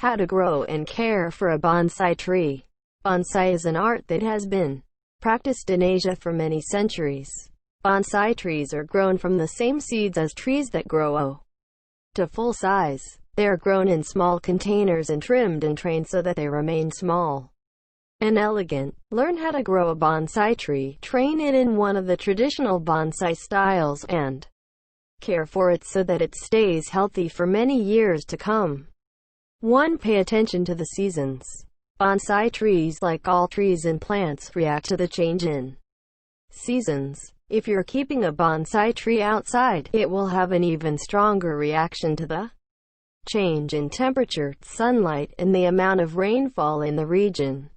How to grow and care for a bonsai tree. Bonsai is an art that has been practiced in Asia for many centuries. Bonsai trees are grown from the same seeds as trees that grow to full size. They are grown in small containers and trimmed and trained so that they remain small and elegant. Learn how to grow a bonsai tree, train it in one of the traditional bonsai styles, and care for it so that it stays healthy for many years to come. 1. Pay attention to the seasons. Bonsai trees, like all trees and plants, react to the change in seasons. If you're keeping a bonsai tree outside, it will have an even stronger reaction to the change in temperature, sunlight, and the amount of rainfall in the region.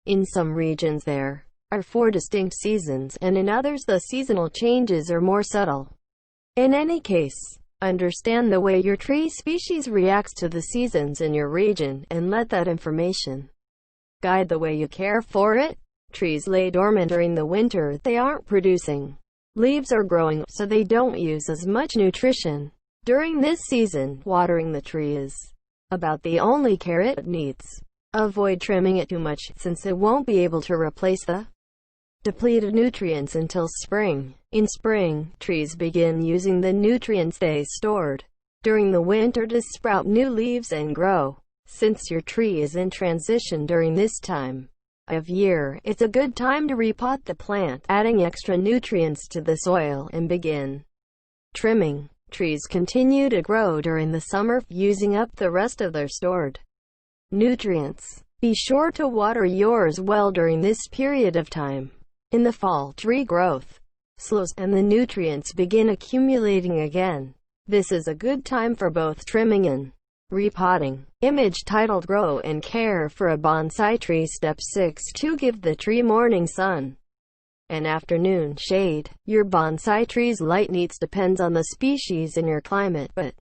In some regions there are 4 distinct seasons, and in others the seasonal changes are more subtle. In any case, understand the way your tree species reacts to the seasons in your region, and let that information guide the way you care for it. Trees lay dormant during the winter. They aren't producing leaves or growing, so they don't use as much nutrition. During this season, watering the tree is about the only care it needs. Avoid trimming it too much, since it won't be able to replace the depleted nutrients until spring. In spring, trees begin using the nutrients they stored during the winter to sprout new leaves and grow. Since your tree is in transition during this time of year, it's a good time to repot the plant, adding extra nutrients to the soil, and begin trimming. Trees continue to grow during the summer, using up the rest of their stored nutrients. Be sure to water yours well during this period of time. In the fall, tree growth slows, and the nutrients begin accumulating again. This is a good time for both trimming and repotting. Image titled Grow and Care for a Bonsai Tree. Step 6. To give the tree morning sun and afternoon shade. Your bonsai tree's light needs depends on the species and your climate, but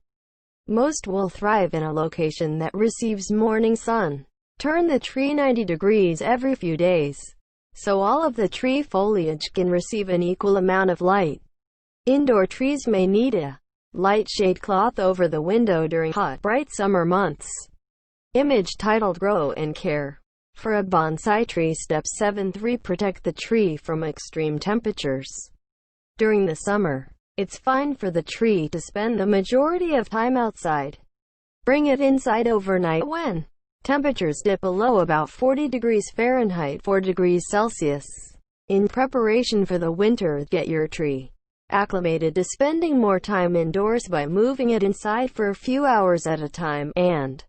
most will thrive in a location that receives morning sun. Turn the tree 90 degrees every few days, so all of the tree foliage can receive an equal amount of light. Indoor trees may need a light shade cloth over the window during hot, bright summer months. Image titled Grow and Care for a Bonsai Tree. Step 7. 3. Protect the tree from extreme temperatures. During the summer, it's fine for the tree to spend the majority of time outside. Bring it inside overnight when temperatures dip below about 40 degrees Fahrenheit 4 degrees Celsius. In preparation for the winter, get your tree acclimated to spending more time indoors by moving it inside for a few hours at a time, and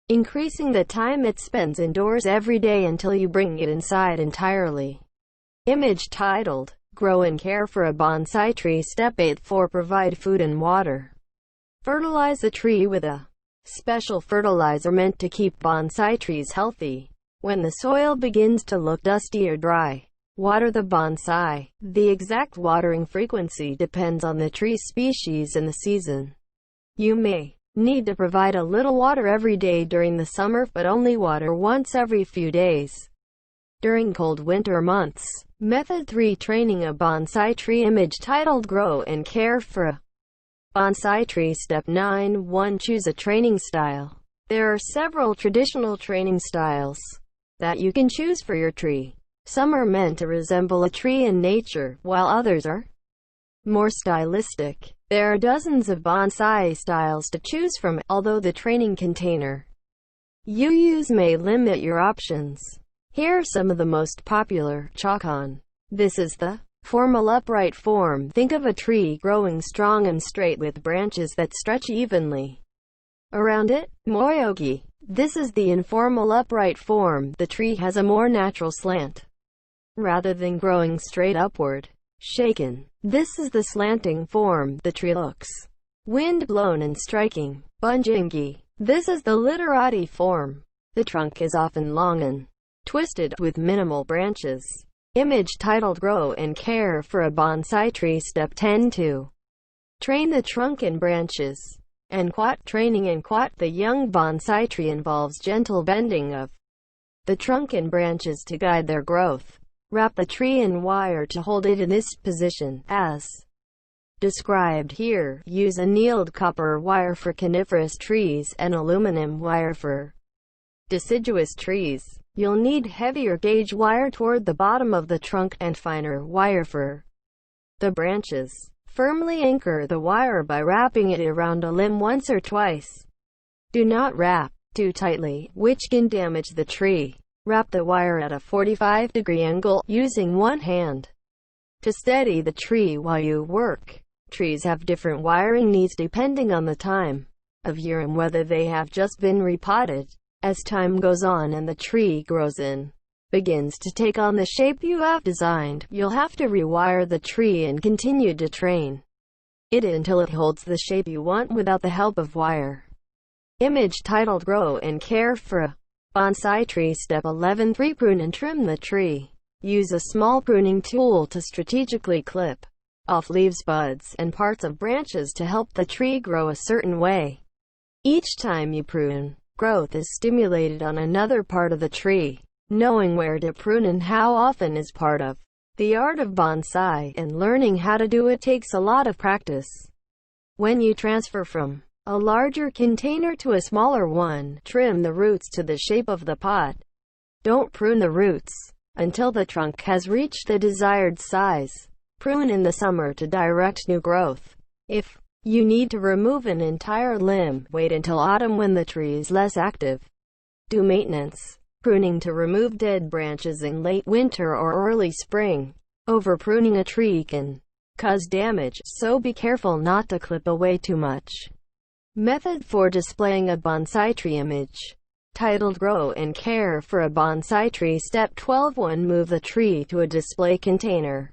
increasing the time it spends indoors every day until you bring it inside entirely. Image titled Grow and Care for a Bonsai Tree. Step 8. 4. Provide food and water. Fertilize the tree with a special fertilizer meant to keep bonsai trees healthy. When the soil begins to look dusty or dry, water the bonsai. The exact watering frequency depends on the tree species and the season. You may need to provide a little water every day during the summer, but only water once every few days during cold winter months. Method 3. Training a bonsai tree. Image titled Grow and Care for a Bonsai Tree. Step 9. 1. Choose a training style. There are several traditional training styles that you can choose for your tree. Some are meant to resemble a tree in nature, while others are more stylistic. There are dozens of bonsai styles to choose from, although the training container you use may limit your options. Here are some of the most popular. Chakan. This is the formal upright form. Think of a tree growing strong and straight with branches that stretch evenly around it. Moyogi. This is the informal upright form. The tree has a more natural slant rather than growing straight upward. Shaken. This is the slanting form. The tree looks wind-blown and striking. Bunjingi. This is the literati form. The trunk is often long and twisted, with minimal branches. Image titled Grow and Care for a Bonsai Tree. Step 10. 2. Train the trunk and branches. And quat. Training and quat the young bonsai tree involves gentle bending of the trunk and branches to guide their growth. Wrap the tree in wire to hold it in this position, as described here. Use annealed copper wire for coniferous trees and aluminum wire for Deciduous trees. You'll need heavier gauge wire toward the bottom of the trunk and finer wire for the branches. Firmly anchor the wire by wrapping it around a limb once or twice. Do not wrap too tightly, which can damage the tree. Wrap the wire at a 45-degree angle, using one hand to steady the tree while you work. Trees have different wiring needs depending on the time of year and whether they have just been repotted. As time goes on and the tree grows and begins to take on the shape you have designed, you'll have to rewire the tree and continue to train it until it holds the shape you want without the help of wire. Image titled Grow and Care for a Bonsai Tree. Step 11. Prune and trim the tree. Use a small pruning tool to strategically clip off leaves, buds, and parts of branches to help the tree grow a certain way. Each time you prune, growth is stimulated on another part of the tree. Knowing where to prune and how often is part of the art of bonsai, and learning how to do it takes a lot of practice. When you transfer from a larger container to a smaller one, trim the roots to the shape of the pot. Don't prune the roots until the trunk has reached the desired size. Prune in the summer to direct new growth. If you need to remove an entire limb, wait until autumn when the tree is less active. Do maintenance pruning to remove dead branches in late winter or early spring. Over pruning a tree can cause damage, so be careful not to clip away too much. Method for displaying a bonsai tree. Image titled Grow and Care for a Bonsai Tree. Step 12. 1. Move the tree to a display container.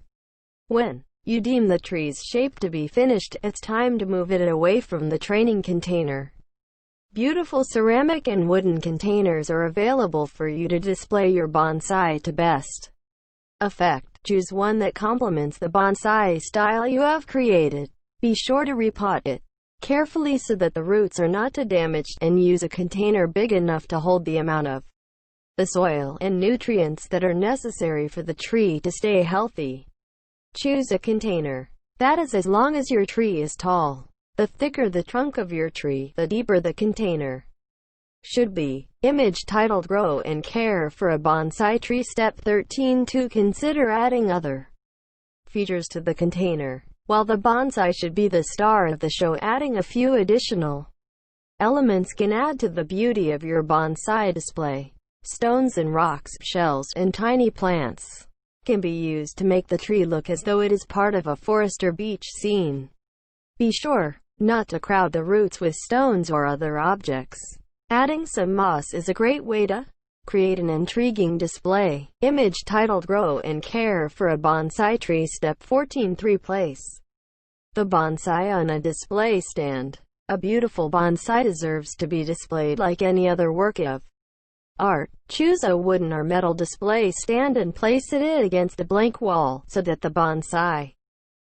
When you deem the tree's shape to be finished, it's time to move it away from the training container. Beautiful ceramic and wooden containers are available for you to display your bonsai to best effect. Choose one that complements the bonsai style you have created. Be sure to repot it carefully so that the roots are not too damaged, and use a container big enough to hold the amount of the soil and nutrients that are necessary for the tree to stay healthy. Choose a container that is as long as your tree is tall. The thicker the trunk of your tree, the deeper the container should be. Image titled Grow and Care for a Bonsai Tree. Step 13. 2. Consider adding other features to the container. While the bonsai should be the star of the show, adding a few additional elements can add to the beauty of your bonsai display. Stones and rocks, shells, and tiny plants can be used to make the tree look as though it is part of a forest or beach scene. Be sure not to crowd the roots with stones or other objects. Adding some moss is a great way to create an intriguing display. Image titled Grow and Care for a Bonsai Tree. Step 14. 3. Place the bonsai on a display stand. A beautiful bonsai deserves to be displayed like any other work of art. Choose a wooden or metal display stand and place it against a blank wall so that the bonsai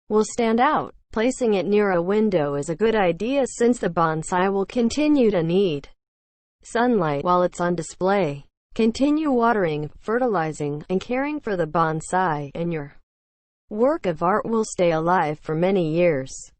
will stand out. Placing it near a window is a good idea since the bonsai will continue to need sunlight while it's on display. Continue watering, fertilizing, and caring for the bonsai, and your work of art will stay alive for many years.